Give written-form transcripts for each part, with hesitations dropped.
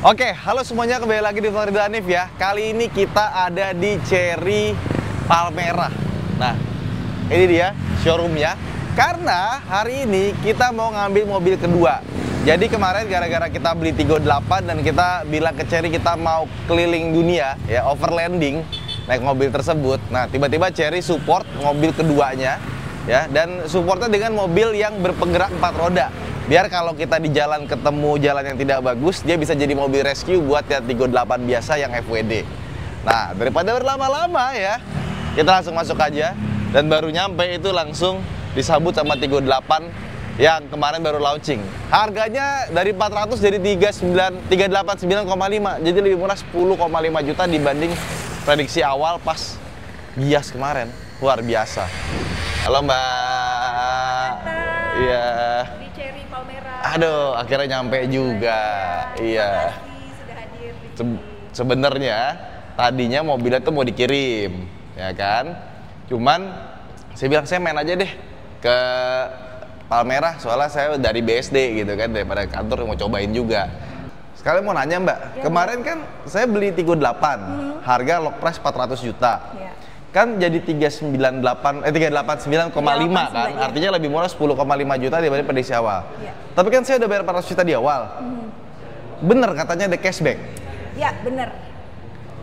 Oke, halo semuanya, kembali lagi di Vlog Ridho Hanif ya. Kali ini kita ada di Cherry Palmerah. Nah, ini dia showroomnya. Karena hari ini kita mau ngambil mobil kedua. Jadi kemarin gara-gara kita beli Tigo 8 dan kita bilang ke Cherry kita mau keliling dunia ya, overlanding naik mobil tersebut. Nah, tiba-tiba Cherry support mobil keduanya ya, dan supportnya dengan mobil yang berpenggerak 4 roda. Biar kalau kita di jalan ketemu jalan yang tidak bagus, dia bisa jadi mobil rescue buat ya Tigo 8 biasa yang FWD. Nah, daripada berlama-lama ya, kita langsung masuk aja. Dan baru nyampe itu langsung disambut sama Tigo 8 yang kemarin baru launching. Harganya dari 400 jadi 389,5. Jadi lebih murah 10,5 juta dibanding prediksi awal pas Gias kemarin. Luar biasa. Halo Mbak. Iya. Di Cherry Palmerah. Aduh, akhirnya nyampe juga. Iya. Sudah hadir di Sebenarnya tadinya mobilnya tuh mau dikirim, ya kan? Cuman saya bilang saya main aja deh ke Palmerah, soalnya saya dari BSD gitu kan, daripada kantor mau cobain juga. Sekalian mau nanya Mbak, ya, kemarin kan saya beli Tigo 8, harga log price 400 juta. Ya. Kan jadi 389,5 kan, ya. artinya lebih murah 10,5 juta dibanding prediksi awal. Ya. Tapi kan saya udah bayar 400 juta di awal. Bener katanya ada cashback. Ya, bener.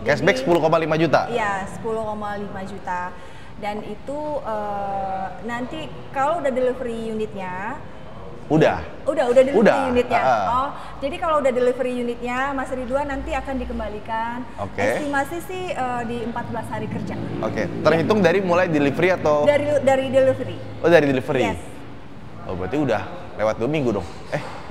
Cashback 10,5 juta. Iya, 10,5 juta. Dan itu nanti kalau udah delivery unitnya, Udah delivery Udah. unitnya. Oh, jadi kalau udah delivery unitnya, Mas Ridwan nanti akan dikembalikan. Oke. Estimasi sih di 14 hari kerja. Oke, terhitung dari mulai delivery atau? Dari delivery. Oh, dari delivery. Yes. Oh, berarti udah lewat 2 minggu dong.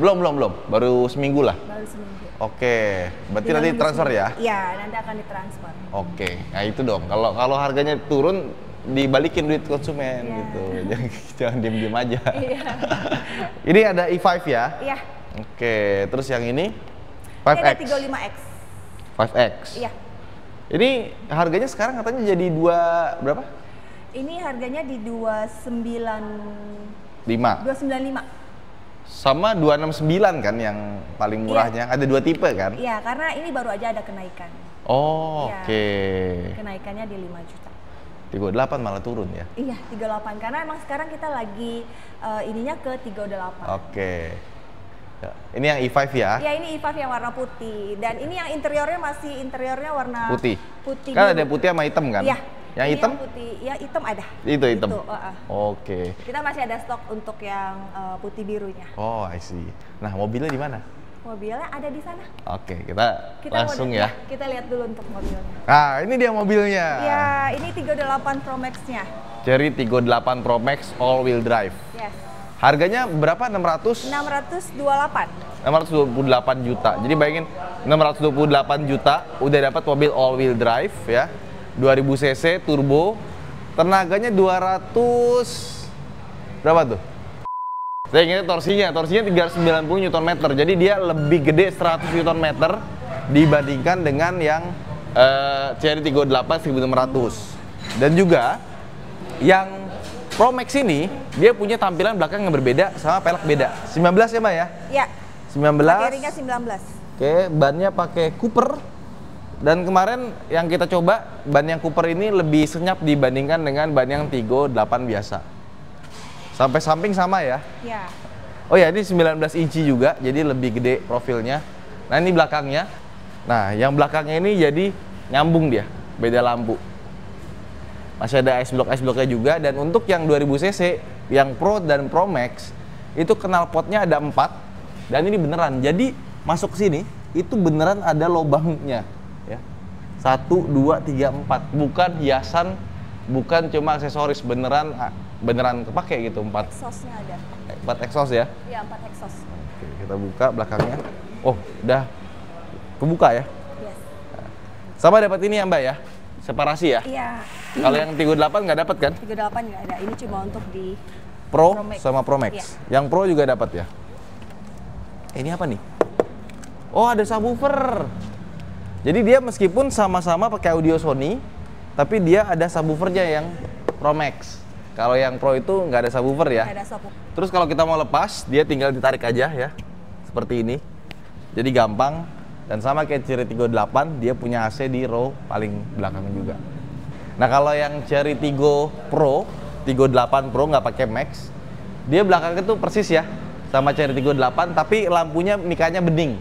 Belum. Baru seminggu lah. Baru seminggu. Oke, berarti Tinggal nanti nunggu transfer ya? seminggu. Iya, nanti akan ditransfer. Oke, nah itu dong. Kalau harganya turun, dibalikin duit konsumen gitu. Jangan diem-diem aja. Iya. Ini ada i5 ya? Iya. Oke, terus yang ini? Ini ada 5X. 35X. 5X. Iya. Ini harganya sekarang katanya jadi berapa? Ini harganya di 5. 295. Sama 269 kan yang paling murahnya. Ada 2 tipe kan? Iya, karena ini baru aja ada kenaikan. Oh, Iya. oke. Kenaikannya di 5 juta. Tigo 8 malah turun ya? Iya, 38 karena emang sekarang kita lagi ininya ke 38. Oke. Ya, ini yang i5 ya? Ya, ini i5 yang warna putih dan ini yang interiornya masih warna Putih. Putih. Kan biru. ada putih sama hitam kan? Iya. Yang ini hitam? Yang putih, ya hitam ada. Itu hitam. Oke. Kita masih ada stok untuk yang putih birunya. Oh, I see. Nah, mobilnya di mana? Mobilnya ada di sana. Oke, kita langsung ya. Kita lihat dulu untuk mobilnya. Nah, ini dia mobilnya. Ya, ini Tigo 8 Pro Max-nya. Cherry Tigo 8 Pro Max all wheel drive. Yes. Harganya berapa? 628 juta. Jadi bayangin 628 juta udah dapat mobil all wheel drive ya. 2000 cc turbo. Tenaganya 200 berapa tuh? Saya ingatnya torsinya 390 Nm. Jadi dia lebih gede 100 Nm dibandingkan dengan yang Cherry Tigo 8 1600. Dan juga yang Pro Max ini dia punya tampilan belakang yang berbeda sama pelek beda. 19 ya Mbak ya? Ya. 19. Pakai ringnya 19. Oke, bannya pakai Cooper. Dan kemarin yang kita coba ban yang Cooper ini lebih senyap dibandingkan dengan ban yang Tigo 8 biasa. Sampai samping sama ya? Ya. Oh ya, ini 19 inci juga, jadi lebih gede profilnya. Nah, ini belakangnya. Nah, yang belakangnya ini jadi nyambung dia, beda lampu. Masih ada ice blocknya juga. Dan untuk yang 2000 cc, yang Pro dan Pro Max, itu knalpotnya ada 4. Dan ini beneran, jadi masuk ke sini, itu beneran ada lubangnya. Ya. 1, 2, 3, 4. Bukan hiasan, bukan cuma aksesoris, beneran kepake gitu. 4 Exhaust-nya ada. 4 exhaust ya? Iya, 4 exhaust. Oke, kita buka belakangnya. Oh, udah kebuka ya? Yes. Sama dapat ini ya Mbak ya? Separasi ya? Iya. Kalau yang Tigo 8 nggak dapat kan? 38 nggak ada. Ini cuma untuk di Pro Pro Max. sama Pro Max. Iya. Yang Pro juga dapat ya? Ini apa nih? Oh, ada subwoofer. Jadi dia meskipun sama-sama pakai audio Sony, tapi dia ada subwoofernya yang Pro Max. Kalau yang Pro itu nggak ada subwoofer ya? Nggak ada subwoofer. Terus kalau kita mau lepas, dia tinggal ditarik aja ya, seperti ini. Jadi gampang. Dan sama kayak Cherry Tiggo 8, dia punya AC di row paling belakang juga. Nah kalau yang Cherry Tiggo Pro, Tiggo 8 Pro nggak pakai Max, dia belakangnya tuh persis ya sama Cherry Tiggo 8, tapi lampunya mikanya bening.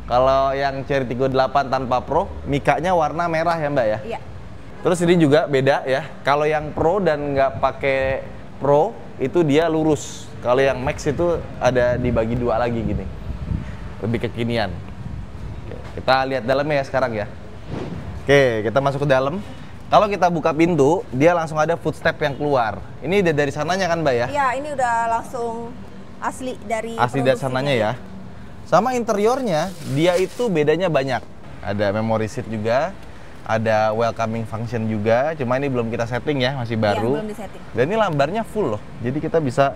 Kalau yang Cherry Tiggo 8 tanpa Pro, mikanya warna merah ya Mbak ya? Iya. Terus ini juga beda ya. Kalau yang Pro dan nggak pakai Pro, itu dia lurus. Kalau yang Max itu ada dibagi dua lagi gini. Lebih kekinian. Oke, kita lihat dalamnya ya sekarang ya. Oke, kita masuk ke dalam. Kalau kita buka pintu, dia langsung ada footstep yang keluar. Ini udah dari sananya kan Mbak ya? Iya, ini udah langsung asli dari sananya ya. Sama interiornya, dia itu bedanya banyak. Ada memory seat juga, ada welcoming function juga. Cuma ini belum kita setting ya, masih baru. Iya, belum disetting. Dan ini lambarnya full loh. Jadi kita bisa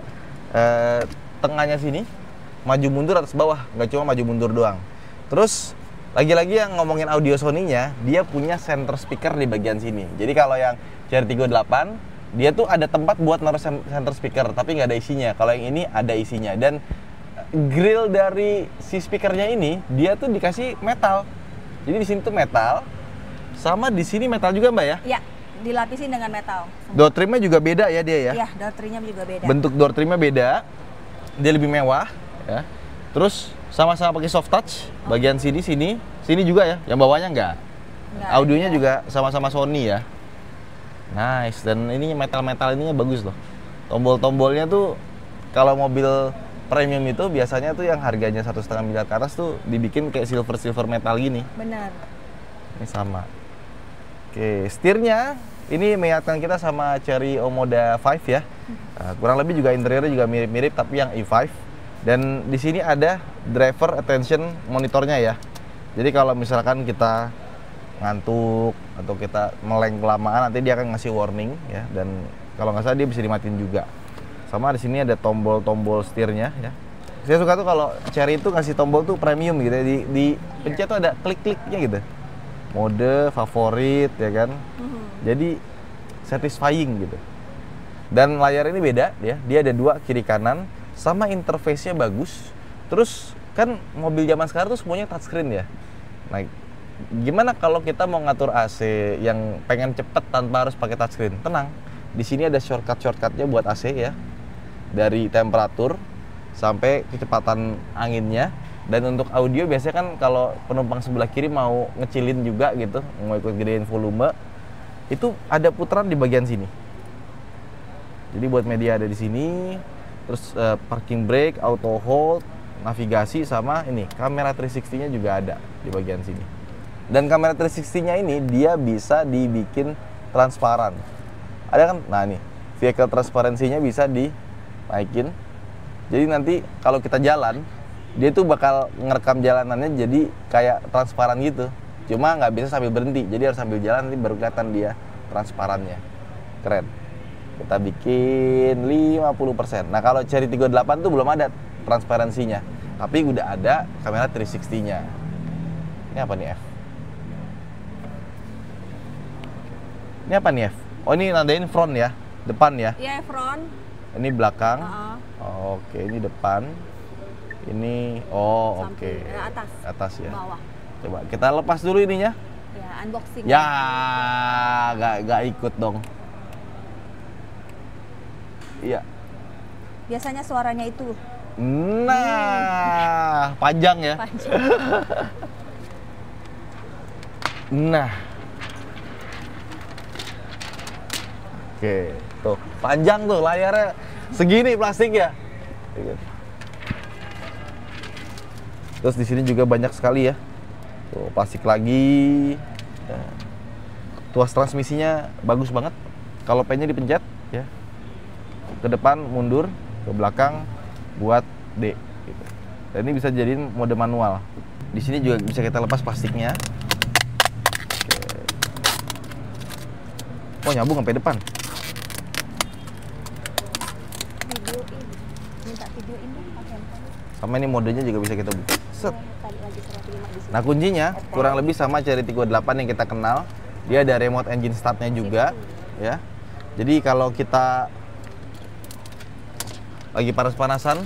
tengahnya sini maju mundur atas bawah, nggak cuma maju mundur doang. Terus lagi-lagi yang ngomongin audio Sony-nya, dia punya center speaker di bagian sini. Jadi kalau yang Cherry Tiggo 8, dia tuh ada tempat buat naruh center speaker, tapi nggak ada isinya. Kalau yang ini ada isinya. Dan grill dari si speakernya ini, dia tuh dikasih metal. Jadi di sini tuh metal, sama di sini metal juga Mbak ya? Iya, dilapisin dengan metal. Door trimnya juga beda ya dia ya? Iya, door trimnya juga beda. Bentuk door trimnya beda, dia lebih mewah ya. Terus sama-sama pakai soft touch, bagian sini juga ya, yang bawahnya enggak. Audionya juga sama-sama Sony ya. Nice, dan ini metal-metal ininya bagus loh. Tombol-tombolnya tuh kalau mobil premium itu biasanya tuh yang harganya 1,5 miliar ke atas tuh dibikin kayak silver metal gini. Benar. Ini sama. Oke, setirnya ini mengingatkan kita sama Cherry Omoda 5 ya. Kurang lebih juga interiornya juga mirip-mirip tapi yang E5. Dan di sini ada driver attention monitornya ya. Jadi kalau misalkan kita ngantuk atau kita meleng kelamaan, nanti dia akan ngasih warning ya. Dan kalau nggak salah dia bisa dimatiin juga. Sama di sini ada tombol-tombol setirnya ya. Saya suka tuh kalau Cherry itu ngasih tombol tuh premium gitu ya. Di pencet tuh ada klik-kliknya gitu. Mode, favorit ya kan. Jadi satisfying gitu. Dan layar ini beda ya. Dia ada dua kiri kanan. Sama interface-nya bagus. Terus kan mobil zaman sekarang tuh semuanya touchscreen ya. Nah, gimana kalau kita mau ngatur AC yang pengen cepet tanpa harus pakai touchscreen? Tenang, di sini ada shortcut-shortcutnya buat AC ya. Dari temperatur sampai kecepatan anginnya. Dan untuk audio biasanya kan kalau penumpang sebelah kiri mau ngecilin juga gitu, mau ikut gedein volume, itu ada putaran di bagian sini. Jadi buat media ada di sini. Terus parking brake, auto hold, navigasi, sama ini kamera 360-nya juga ada di bagian sini. Dan kamera 360-nya ini dia bisa dibikin transparan. Ada kan? Nah ini, vehicle transparansinya bisa dinaikin. Jadi nanti kalau kita jalan, dia tuh bakal ngerekam jalanannya jadi kayak transparan gitu. Cuma nggak bisa sambil berhenti, jadi harus sambil jalan nanti baru kelihatan dia transparannya. Keren. Kita bikin 50%. Nah kalau Cherry Tiggo 8 tuh belum ada transparansinya, tapi udah ada kamera 360-nya. Ini apa nih F? Ini apa nih F? Oh ini nandain front ya, depan ya? Iya front. Ini belakang. Oke, ini depan. Ini oke. Atas. Atas ya. Bawah. Coba kita lepas dulu ininya. Ya unboxing. Ya, nggak ikut dong. Iya. Biasanya suaranya itu. Nah, panjang ya. Panjang. Nah. Oke, tuh panjang tuh layarnya segini plastik ya. Terus di sini juga banyak sekali ya. Tuh plastik lagi. Tuas transmisinya bagus banget. Kalau pennya dipencet ya. Ke depan mundur, ke belakang buat D gitu. Dan ini bisa jadiin mode manual. Di sini juga bisa kita lepas plastiknya. Oke. Oh, nyambung sampai depan. Videoin. Minta videoin dong pakai handphone. Sama ini modenya juga bisa kita buka. Set. Nah, kuncinya kurang lebih sama Cherry Tiggo 8 yang kita kenal. Dia ada remote engine startnya juga ya. Jadi kalau kita lagi panas-panasan,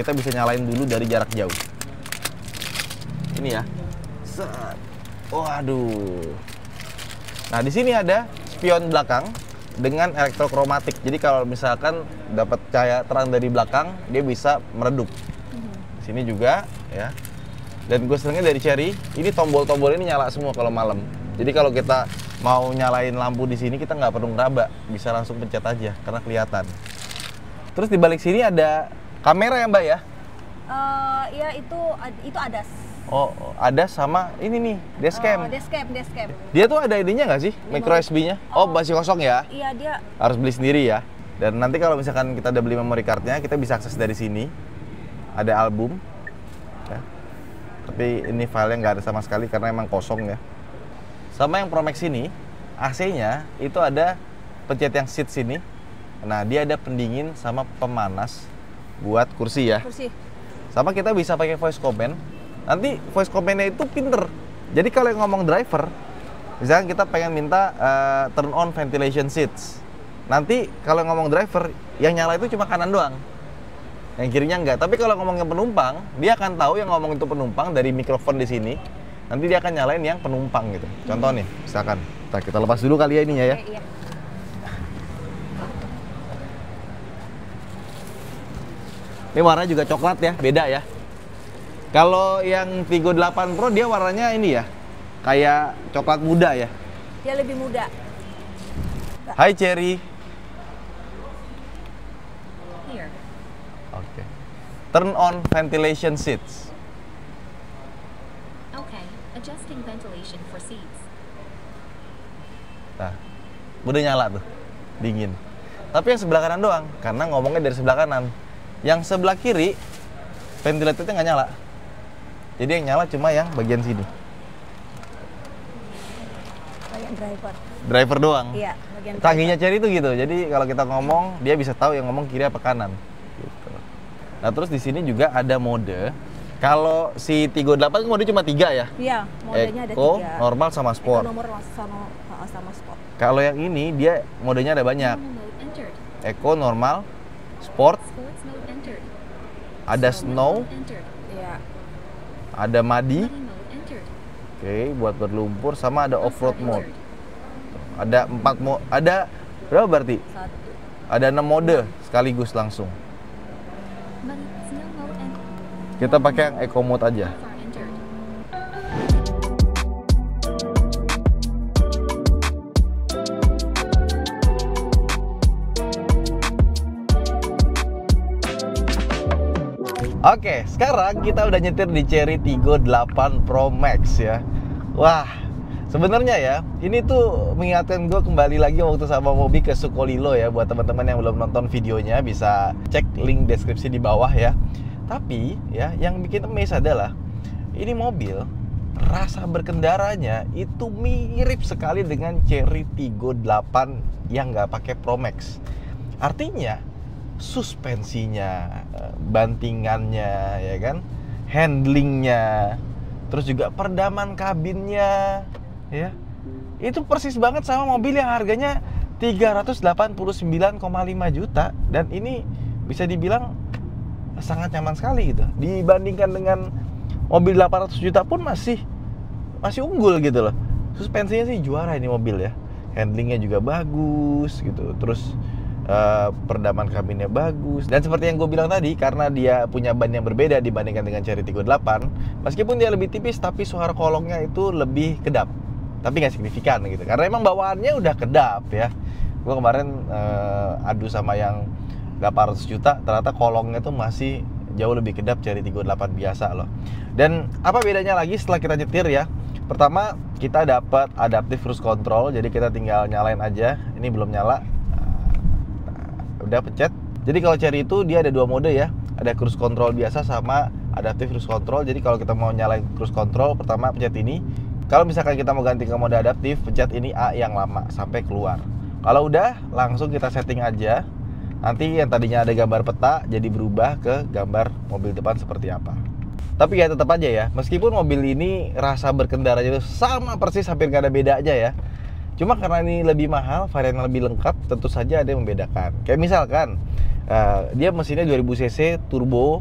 kita bisa nyalain dulu dari jarak jauh. Ini ya, Set. Waduh. Nah, di sini ada spion belakang dengan elektrokromatik. Jadi kalau misalkan dapat cahaya terang dari belakang, dia bisa meredup. Di sini juga ya. Dan gue senengnya dari Cherry, ini tombol-tombol ini nyala semua kalau malam. Jadi kalau kita mau nyalain lampu di sini, kita nggak perlu ngeraba, bisa langsung pencet aja karena kelihatan. Terus di balik sini ada kamera ya Mbak ya? Ya itu ADAS. Oh, ada sama ini nih, dashcam. Dashcam. Dia tuh ada ininya nggak sih, micro USB-nya? Oh, masih kosong ya? Iya, dia Harus beli sendiri ya. Dan nanti kalau misalkan kita udah beli memory card-nya, kita bisa akses dari sini. Ada album. Ya. Tapi ini filenya nggak ada sama sekali karena emang kosong ya. Sama yang Pro Max ini, AC-nya itu ada pencet yang seat sini. Nah, dia ada pendingin sama pemanas buat kursi ya. kursi. Sama kita bisa pakai voice command. Nanti voice command-nya itu pinter. Jadi kalau yang ngomong driver, misalkan kita pengen minta turn on ventilation seats. Nanti kalau ngomong driver, yang nyala itu cuma kanan doang. Yang kirinya enggak. Tapi kalau ngomongin penumpang, dia akan tahu yang ngomong itu penumpang dari mikrofon di sini. Nanti dia akan nyalain yang penumpang gitu. Contoh nih, misalkan. Kita lepas dulu kali ya ininya ya. Iya. Ini warna juga coklat ya, beda ya. Kalau yang Tigo 8 Pro dia warnanya ini ya, kayak coklat muda ya. Dia lebih muda. Hai Cherry. Here. Oke. Turn on ventilation seats. Okay. Adjusting ventilation for seats. Nah, udah nyala tuh, dingin. Tapi yang sebelah kanan doang, karena ngomongnya dari sebelah kanan. Yang sebelah kiri, ventilatornya nggak nyala. Jadi yang nyala cuma yang bagian sini. Kayak driver. Driver doang. Iya, bagian Canggihnya Cherry itu gitu. Jadi kalau kita ngomong, dia bisa tahu yang ngomong kiri apa kanan. Gitu. Nah terus di sini juga ada mode. Kalau si Tigo 8 mode cuma 3 ya. Iya, modenya ada Eco, 3. normal sama sport. Eco nomor sama sport. Kalau yang ini dia modenya ada banyak. Normal mode entered. Eco, normal, sport, Sports mode entered. ada Slow snow, mode entered. Iya. ada muddy, Muddy mode entered. oke, buat berlumpur, sama ada off-road Off-road mode. entered. Ada 4 mode, ada berapa berarti? 1. Ada 6 mode sekaligus langsung. Muddy snow mode entered. Kita pakai yang eco mode aja. Far entered. Oke, sekarang kita udah nyetir di Cherry Tigo 8 Pro Max ya. Wah, sebenarnya ya, ini tuh mengingatkan gue kembali lagi waktu sama Mobi ke Sukolilo ya. Buat teman-teman yang belum nonton videonya, bisa cek link deskripsi di bawah ya. Tapi ya, yang bikin amazed adalah ini mobil rasa berkendaranya itu mirip sekali dengan Cherry Tigo 8 yang nggak pakai Pro Max. Artinya suspensinya, bantingannya, ya kan, handlingnya, terus juga peredaman kabinnya, ya, itu persis banget sama mobil yang harganya 389,5 juta dan ini bisa dibilang sangat nyaman sekali gitu. Dibandingkan dengan mobil 800 juta pun masih unggul gitu loh. Suspensinya sih juara ini mobil ya, handlingnya juga bagus gitu, terus peredaman kabinnya bagus. Dan seperti yang gue bilang tadi, karena dia punya ban yang berbeda dibandingkan dengan Cherry Tigo 8, meskipun dia lebih tipis, tapi suara kolongnya itu lebih kedap. Tapi nggak signifikan gitu, karena emang bawaannya udah kedap ya. Gue kemarin adu sama yang 800 juta, ternyata kolongnya tuh masih jauh lebih kedap Cherry Tigo 8 biasa loh. Dan apa bedanya lagi setelah kita nyetir ya? Pertama, kita dapat adaptive cruise control, jadi kita tinggal nyalain aja. Ini belum nyala. Udah pencet. Jadi kalau Cherry itu dia ada 2 mode ya. Ada cruise control biasa sama adaptive cruise control. Jadi kalau kita mau nyalain cruise control, pertama pencet ini. Kalau misalkan kita mau ganti ke mode adaptif, pencet ini A yang lama sampai keluar. Kalau udah, langsung kita setting aja. Nanti yang tadinya ada gambar peta jadi berubah ke gambar mobil depan seperti apa. Tapi ya tetap aja ya, meskipun mobil ini rasa berkendaranya itu sama persis, hampir gak ada beda aja ya. Cuma karena ini lebih mahal, varian yang lebih lengkap, tentu saja ada yang membedakan. Kayak misalkan dia mesinnya 2000 cc turbo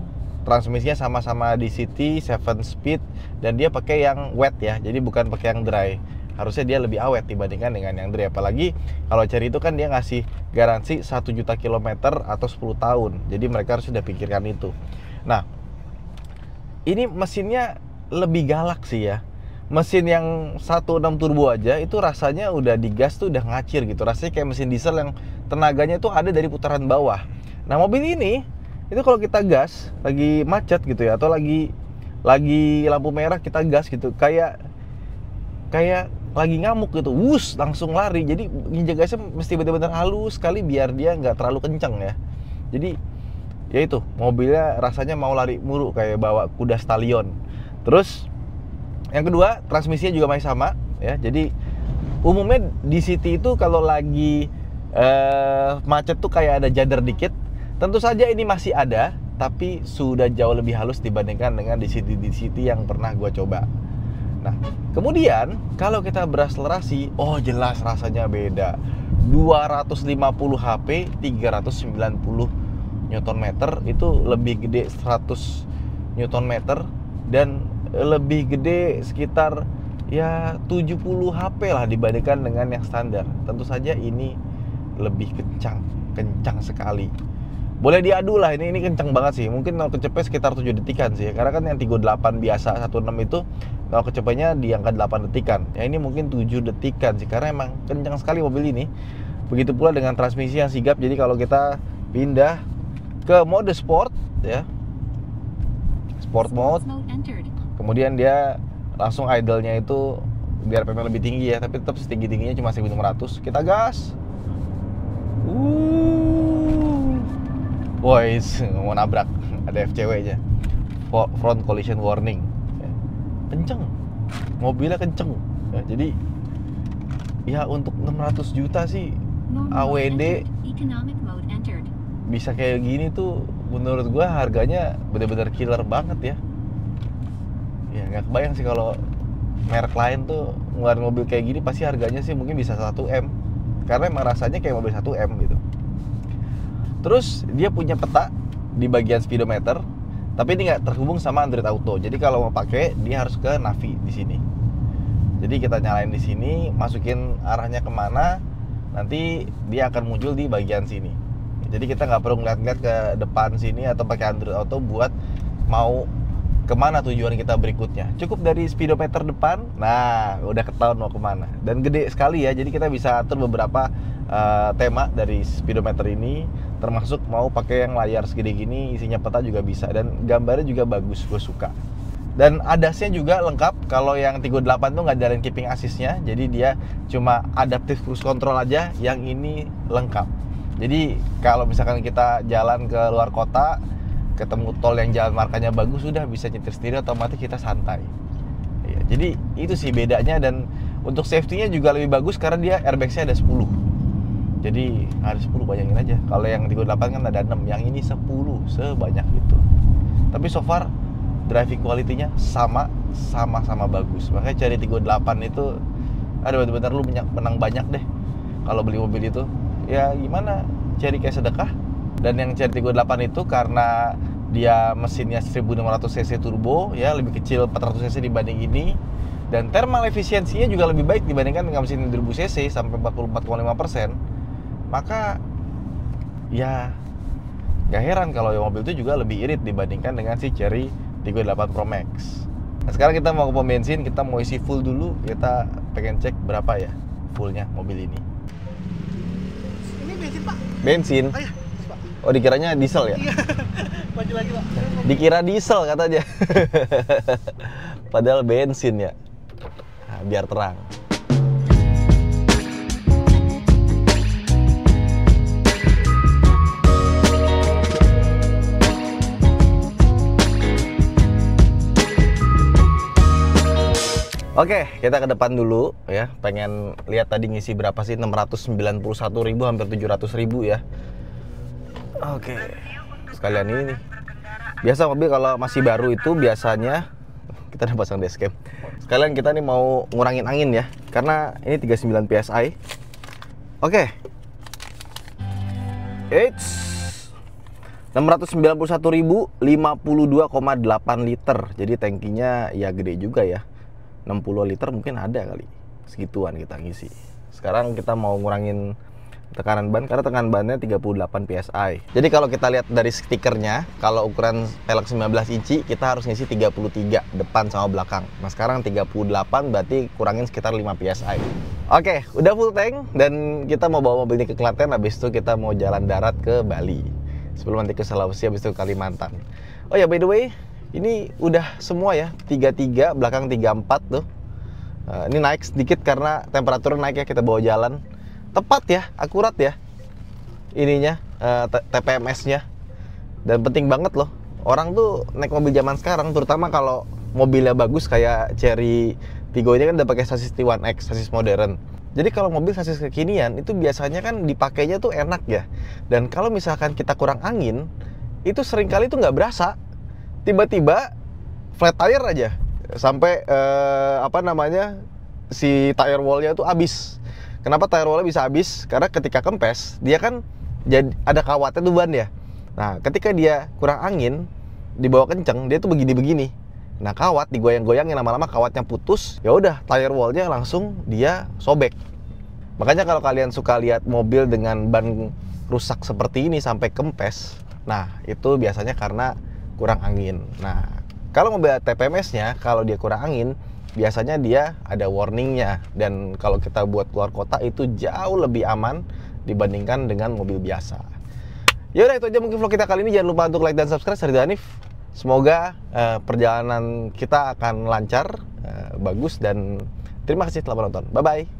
transmisinya sama-sama DCT 7 speed dan dia pakai yang wet ya, jadi bukan pakai yang dry. Harusnya dia lebih awet dibandingkan dengan yang dry. Apalagi kalau Chery itu kan dia ngasih garansi 1 juta kilometer atau 10 tahun. Jadi mereka harus sudah pikirkan itu. Nah, ini mesinnya lebih galak sih ya. Mesin yang 1.6 turbo aja itu rasanya udah digas tuh udah ngacir gitu. Rasanya kayak mesin diesel yang tenaganya tuh ada dari putaran bawah. Nah, mobil ini itu kalau kita gas lagi macet gitu ya, atau lagi lampu merah kita gas gitu, kayak lagi ngamuk gitu, wus langsung lari. Jadi nginjek gasnya mesti benar-benar halus sekali biar dia nggak terlalu kencang ya. Jadi ya itu, mobilnya rasanya mau lari mulu kayak bawa kuda stallion. Terus yang kedua, transmisinya juga masih sama ya. Jadi umumnya di City itu kalau lagi macet tuh kayak ada jadar dikit. Tentu saja ini masih ada, tapi sudah jauh lebih halus dibandingkan dengan di City yang pernah gue coba. Nah, kemudian kalau kita berakselerasi, oh jelas rasanya beda. 250 HP, 390 Nm itu lebih gede 100 Nm dan lebih gede sekitar ya 70 HP lah dibandingkan dengan yang standar. Tentu saja ini lebih kencang sekali. Boleh diadu lah, ini kencang banget sih. Mungkin kalau kecepnya sekitar 7 detikan sih. Karena kan yang 38 biasa 16 itu kalau kecepnya di angka 8 detikan. Ya ini mungkin 7 detikan sih, karena emang kencang sekali mobil ini. Begitu pula dengan transmisi yang sigap. Jadi kalau kita pindah ke mode sport ya, sport mode, kemudian dia langsung idle-nya itu biar PPM lebih tinggi ya, tapi tetap setinggi-tingginya cuma 1600. Kita gas. Boys, mau nabrak, ada FCW aja. Front collision warning. Kenceng, mobilnya kenceng. Ya, jadi ya untuk 600 juta sih AWD bisa kayak gini tuh, menurut gua harganya bener-bener killer banget ya. Ya nggak kebayang sih kalau merek lain tuh ngeluarin mobil kayak gini, pasti harganya sih mungkin bisa 1M. Karena emang rasanya kayak mobil 1M gitu. Terus dia punya peta di bagian speedometer, tapi ini nggak terhubung sama Android Auto. Jadi kalau mau pakai, dia harus ke Navi di sini. Jadi kita nyalain di sini, masukin arahnya kemana, nanti dia akan muncul di bagian sini. Jadi kita nggak perlu ngeliat-ngeliat ke depan sini atau pakai Android Auto buat mau kemana tujuan kita berikutnya. Cukup dari speedometer depan, nah udah ketahuan mau kemana. Dan gede sekali ya, jadi kita bisa atur beberapa tema dari speedometer ini, termasuk mau pakai yang layar segede gini, isinya peta juga bisa, dan gambarnya juga bagus, gue suka. Dan ADAS-nya juga lengkap. Kalau yang 38 tuh nggak ada lane keeping assist-nya, jadi dia cuma adaptive cruise control aja. Yang ini lengkap. Jadi kalau misalkan kita jalan ke luar kota, ketemu tol yang jalan markanya bagus, sudah bisa nyetir sendiri, otomatis kita santai. Ya, jadi itu sih bedanya. Dan untuk safety-nya juga lebih bagus karena dia airbag-nya ada 10. Jadi ada 10, bayangin aja. Kalau yang 38 kan ada 6, yang ini 10, sebanyak itu. Tapi so far driving quality-nya sama-sama bagus. Makanya Chery 38 itu benar-benar lu menang banyak deh kalau beli mobil itu. Ya gimana, Chery kayak sedekah. Dan yang Chery 38 itu karena dia mesinnya 1600 cc turbo ya, lebih kecil 400 cc dibanding ini, dan thermal efisiensinya juga lebih baik dibandingkan dengan mesin 1000 cc sampai 44,5%. Maka ya gak heran kalau mobil itu juga lebih irit dibandingkan dengan si Chery 38 Pro Max. Nah, sekarang kita mau ke pom bensin, kita mau isi full dulu. Kita pengen cek berapa ya fullnya mobil ini. Ini bensin Pak? Bensin? Oh, iya. Pak. Oh dikiranya diesel ya? Iya, maju lagi Pak. Dikira diesel katanya. Padahal bensin ya. Nah, biar terang. Oke, kita ke depan dulu ya. Pengen lihat tadi ngisi berapa sih? 691.000, hampir 700.000 ya. Oke. Sekalian ini nih. Biasa mobil kalau masih baru itu biasanya kita udah pasang dashcam. Sekalian kita nih mau ngurangin angin ya, karena ini 39 PSI. Oke. Eits. 691.052,8 liter. Jadi tankinya ya gede juga ya. 60 liter mungkin ada kali. Segituan kita ngisi. Sekarang kita mau ngurangin tekanan ban karena tekanan bannya 38 PSI. Jadi kalau kita lihat dari stikernya, kalau ukuran pelek 19 inci kita harus ngisi 33 depan sama belakang. Nah sekarang 38 berarti kurangin sekitar 5 PSI. Oke, udah full tank dan kita mau bawa mobil ini ke Klaten. Habis itu kita mau jalan darat ke Bali. Sebelum nanti ke Sulawesi, habis itu ke Kalimantan. Oh ya, by the way, ini udah semua ya, 33, belakang 34 tuh. Ini naik sedikit karena temperatur naik ya, kita bawa jalan. Tepat ya, akurat ya ininya, TPMS-nya. Dan penting banget loh, orang tuh naik mobil zaman sekarang, terutama kalau mobilnya bagus kayak Chery Tiggo ini kan udah pakai sasis T1X, sasis modern. Jadi kalau mobil sasis kekinian itu biasanya kan dipakainya tuh enak ya. Dan kalau misalkan kita kurang angin, itu seringkali tuh nggak berasa. Tiba-tiba flat tire aja, sampai si tire wall-nya tuh habis. Kenapa tire wall-nya bisa habis? Karena ketika kempes, dia kan jadi ada kawatnya tuh ban ya. Nah, ketika dia kurang angin, dibawa kenceng, dia tuh begini-begini. Nah, kawat digoyang-goyangin, lama-lama kawatnya putus. Ya udah, tire wall-nya langsung dia sobek. Makanya kalau kalian suka lihat mobil dengan ban rusak seperti ini sampai kempes, nah itu biasanya karena kurang angin. Nah, kalau mobil TPMS-nya, kalau dia kurang angin, biasanya dia ada warningnya. Dan kalau kita buat keluar kota itu jauh lebih aman dibandingkan dengan mobil biasa. Ya udah, itu aja mungkin vlog kita kali ini. Jangan lupa untuk like dan subscribe. Saya Ridho Hanif. Semoga perjalanan kita akan lancar, bagus, dan terima kasih telah menonton. Bye bye.